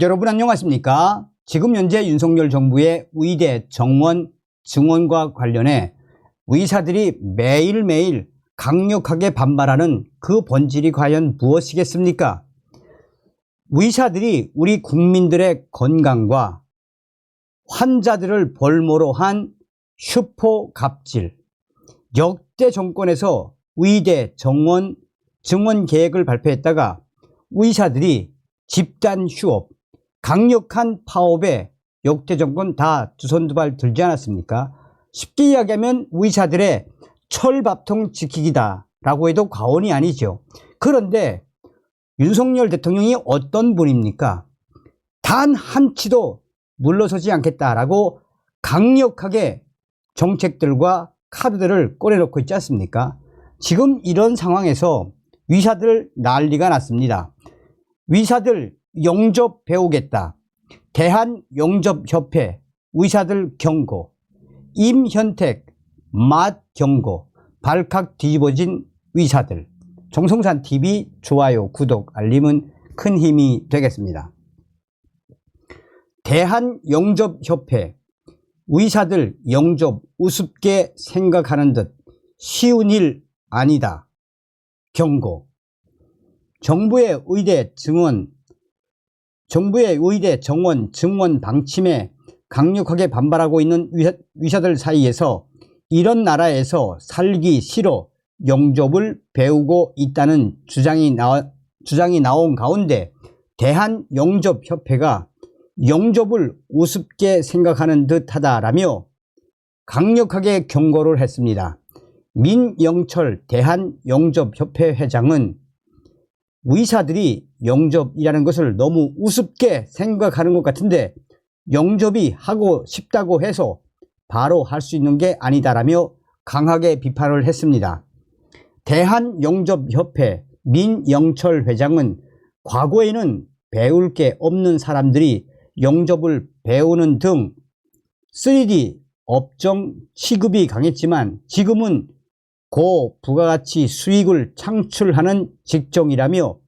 여러분 안녕하십니까? 지금 현재 윤석열 정부의 의대 정원 증원과 관련해 의사들이 매일매일 강력하게 반발하는 그 본질이 과연 무엇이겠습니까? 의사들이 우리 국민들의 건강과 환자들을 볼모로 한 슈퍼 갑질, 역대 정권에서 의대 정원 증원 계획을 발표했다가 의사들이 집단 휴업, 강력한 파업에 역대 정권 다 두 손 두 발 들지 않았습니까? 쉽게 이야기하면 의사들의 철밥통 지키기다 라고 해도 과언이 아니죠. 그런데 윤석열 대통령이 어떤 분입니까? 단 한치도 물러서지 않겠다라고 강력하게 정책들과 카드들을 꺼내놓고 있지 않습니까? 지금 이런 상황에서 의사들 난리가 났습니다. 의사들 영접 배우겠다. 대한영접협회 의사들 경고. 임현택 맛 경고. 발칵 뒤집어진 의사들. 정성산TV 좋아요, 구독, 알림은 큰 힘이 되겠습니다. 대한영접협회 의사들 영접 우습게 생각하는 듯 쉬운 일 아니다. 경고. 정부의 의대 정원 증원 방침에 강력하게 반발하고 있는 의사들 사이에서 이런 나라에서 살기 싫어 영접을 배우고 있다는 주장이 나온 가운데 대한영접협회가 영접을 우습게 생각하는 듯하다라며 강력하게 경고를 했습니다. 민영철 대한영접협회 회장은 의사들이 영접이라는 것을 너무 우습게 생각하는 것 같은데 영접이 하고 싶다고 해서 바로 할 수 있는 게 아니다라며 강하게 비판을 했습니다. 대한영접협회 민영철 회장은 과거에는 배울 게 없는 사람들이 영접을 배우는 등 3D 업종 취급이 강했지만 지금은 고부가가치 수익을 창출하는 직종이라며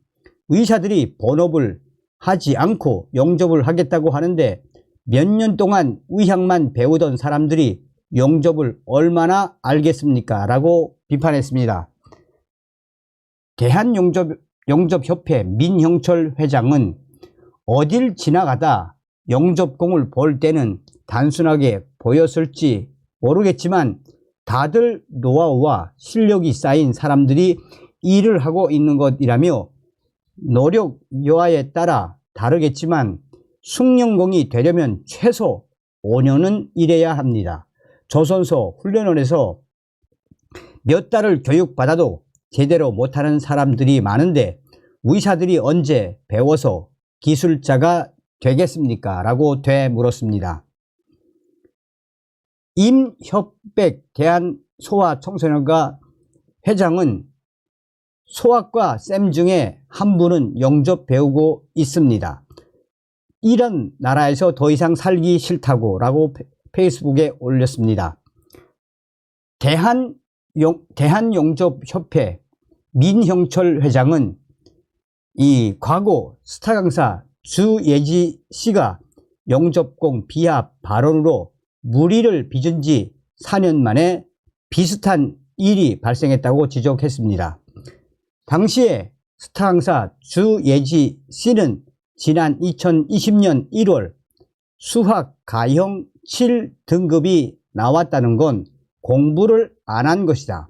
의사들이 본업을 하지 않고 영접을 하겠다고 하는데 몇 년 동안 의학만 배우던 사람들이 영접을 얼마나 알겠습니까? 라고 비판했습니다. 대한영접협회 민형철 회장은 어딜 지나가다 영접공을 볼 때는 단순하게 보였을지 모르겠지만 다들 노하우와 실력이 쌓인 사람들이 일을 하고 있는 것이라며 노력 여하에 따라 다르겠지만 숙련공이 되려면 최소 5년은 일해야 합니다. 조선소 훈련원에서 몇 달을 교육받아도 제대로 못하는 사람들이 많은데 의사들이 언제 배워서 기술자가 되겠습니까? 라고 되물었습니다. 임협백 대한소아청소년과 회장은 소아과 쌤 중에 한 분은 영접 배우고 있습니다. 이런 나라에서 더 이상 살기 싫다고 라고 페이스북에 올렸습니다. 대한영접협회 민형철 회장은 이 과거 스타 강사 주예지 씨가 영접공 비하 발언으로 물의를 빚은 지 4년 만에 비슷한 일이 발생했다고 지적했습니다. 당시에 스타 강사 주예지 씨는 지난 2020년 1월 수학 가형 7등급이 나왔다는 건 공부를 안 한 것이다.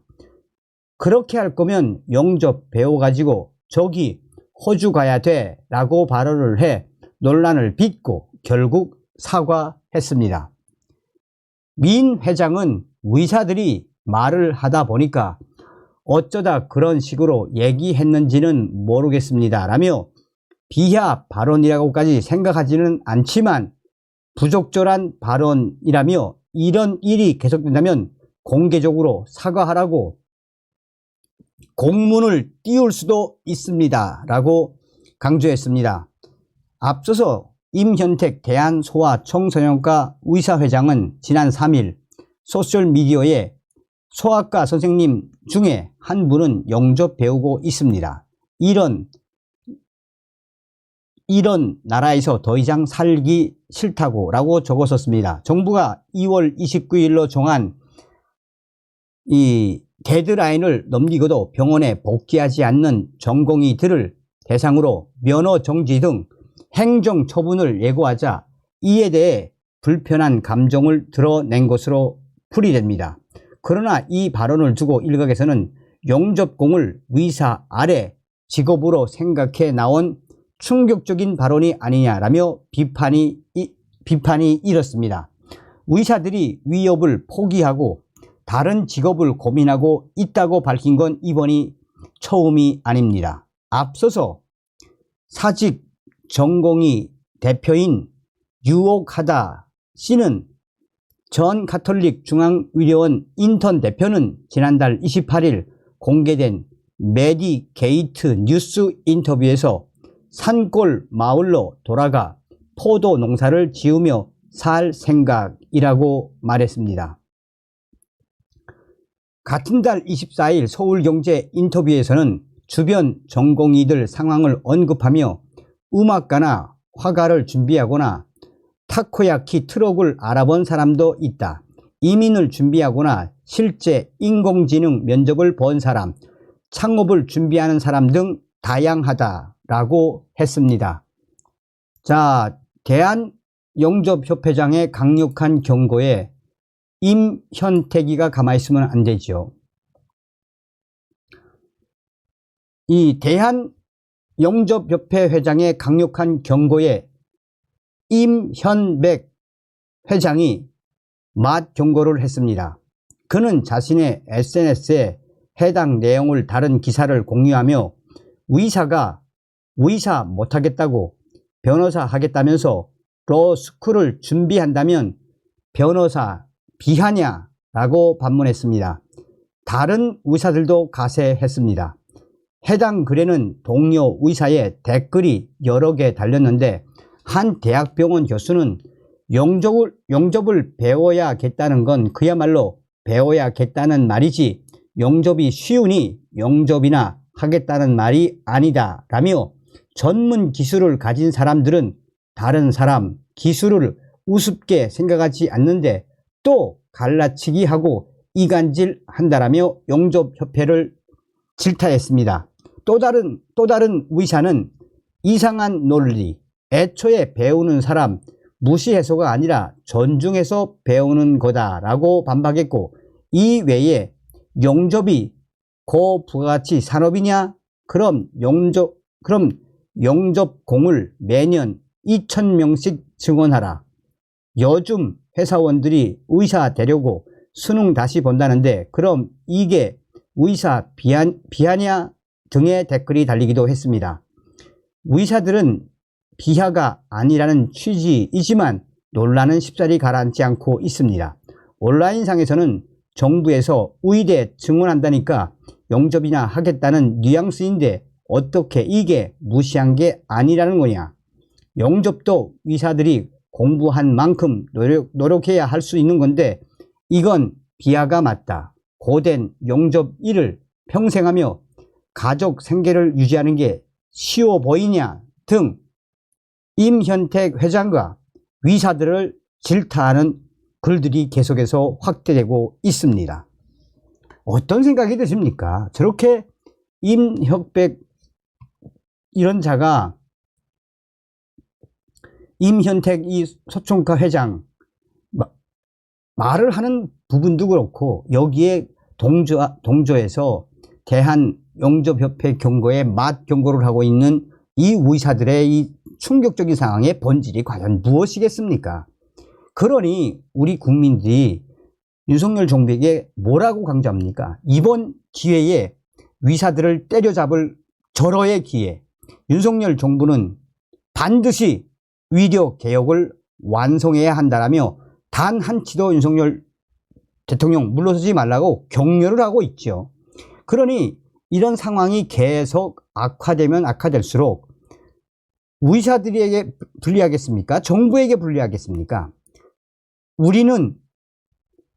그렇게 할 거면 영접 배워가지고 저기 호주 가야 돼 라고 발언을 해 논란을 빚고 결국 사과했습니다. 민 회장은 의사들이 말을 하다 보니까 어쩌다 그런 식으로 얘기했는지는 모르겠습니다 라며 비하 발언이라고까지 생각하지는 않지만 부적절한 발언이라며 이런 일이 계속된다면 공개적으로 사과하라고 공문을 띄울 수도 있습니다 라고 강조했습니다. 앞서서 임현택 대한소아청소년과 의사회장은 지난 3일 소셜미디어에 소아과 선생님 중에 한 분은 영접 배우고 있습니다. 이런 이런 나라에서 더 이상 살기 싫다고 라고 적었었습니다. 정부가 2월 29일로 정한 이 데드라인을 넘기고도 병원에 복귀하지 않는 전공의들을 대상으로 면허 정지 등 행정 처분을 예고하자 이에 대해 불편한 감정을 드러낸 것으로 풀이됩니다. 그러나 이 발언을 두고 일각에서는 영접공을 의사 아래 직업으로 생각해 나온 충격적인 발언이 아니냐라며 비판이 일었습니다. 의사들이 위협을 포기하고 다른 직업을 고민하고 있다고 밝힌 건 이번이 처음이 아닙니다. 앞서서 사직 전공의 대표인 유옥하다 씨는 전 가톨릭 중앙의료원 인턴 대표는 지난달 28일 공개된 메디게이트 뉴스 인터뷰에서 산골 마을로 돌아가 포도 농사를 지으며 살 생각이라고 말했습니다. 같은 달 24일 서울경제 인터뷰에서는 주변 전공의들 상황을 언급하며 음악가나 화가를 준비하거나 타코야키 트럭을 알아본 사람도 있다. 이민을 준비하거나 실제 인공지능 면접을 본 사람, 창업을 준비하는 사람 등 다양하다라고 했습니다. 자, 대한영접협회장의 강력한 경고에 임현택이가 가만히 있으면 안 되죠. 이 대한영접협회 회장의 강력한 경고에 임현백 회장이 맞경고를 했습니다. 그는 자신의 SNS에 해당 내용을 다른 기사를 공유하며 의사가 의사 못하겠다고 변호사 하겠다면서 로스쿨을 준비한다면 변호사 비하냐라고 반문했습니다. 다른 의사들도 가세했습니다. 해당 글에는 동료 의사의 댓글이 여러 개 달렸는데 한 대학병원 교수는 영접을 배워야겠다는 건 그야말로 배워야겠다는 말이지 영접이 쉬우니 영접이나 하겠다는 말이 아니다 라며 전문 기술을 가진 사람들은 다른 사람 기술을 우습게 생각하지 않는데 또 갈라치기 하고 이간질 한다라며 영접협회를 질타했습니다. 또 다른 의사는 이상한 논리, 애초에 배우는 사람 무시해서가 아니라 존중해서 배우는 거다라고 반박했고 이 외에 영접이 고부가가치 산업이냐? 그럼 영접공을 매년 2,000명씩 증원하라. 요즘 회사원들이 의사 되려고 수능 다시 본다는데 그럼 이게 의사 비하냐 등의 댓글이 달리기도 했습니다. 의사들은 비하가 아니라는 취지이지만 논란은 쉽사리 가라앉지 않고 있습니다. 온라인상에서는 정부에서 의대 증원한다니까 영접이나 하겠다는 뉘앙스인데 어떻게 이게 무시한 게 아니라는 거냐. 영접도 의사들이 공부한 만큼 노력해야 할 수 있는 건데 이건 비하가 맞다. 고된 영접 일을 평생 하며 가족 생계를 유지하는 게 쉬워 보이냐 등 임현택 회장과 의사들을 질타하는 글들이 계속해서 확대되고 있습니다. 어떤 생각이 드십니까? 저렇게 임현택 이런 자가 임현택 이 소총과 회장 말을 하는 부분도 그렇고 여기에 동조해서 대한영접협회 경고에 맞경고를 하고 있는 이 의사들의 이 충격적인 상황의 본질이 과연 무엇이겠습니까? 그러니 우리 국민들이 윤석열 정부에게 뭐라고 강조합니까? 이번 기회에 의사들을 때려잡을 절호의 기회. 윤석열 정부는 반드시 의료 개혁을 완성해야 한다라며 단 한치도 윤석열 대통령 물러서지 말라고 격려를 하고 있죠. 그러니 이런 상황이 계속 악화되면 악화될수록 의사들에게 불리하겠습니까? 정부에게 불리하겠습니까? 우리는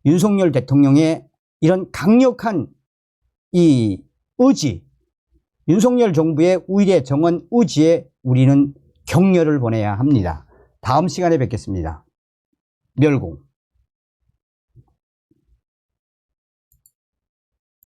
윤석열 대통령의 이런 강력한 이 의지, 윤석열 정부의 의례 정원 의지에 우리는 격려를 보내야 합니다. 다음 시간에 뵙겠습니다. 멸공.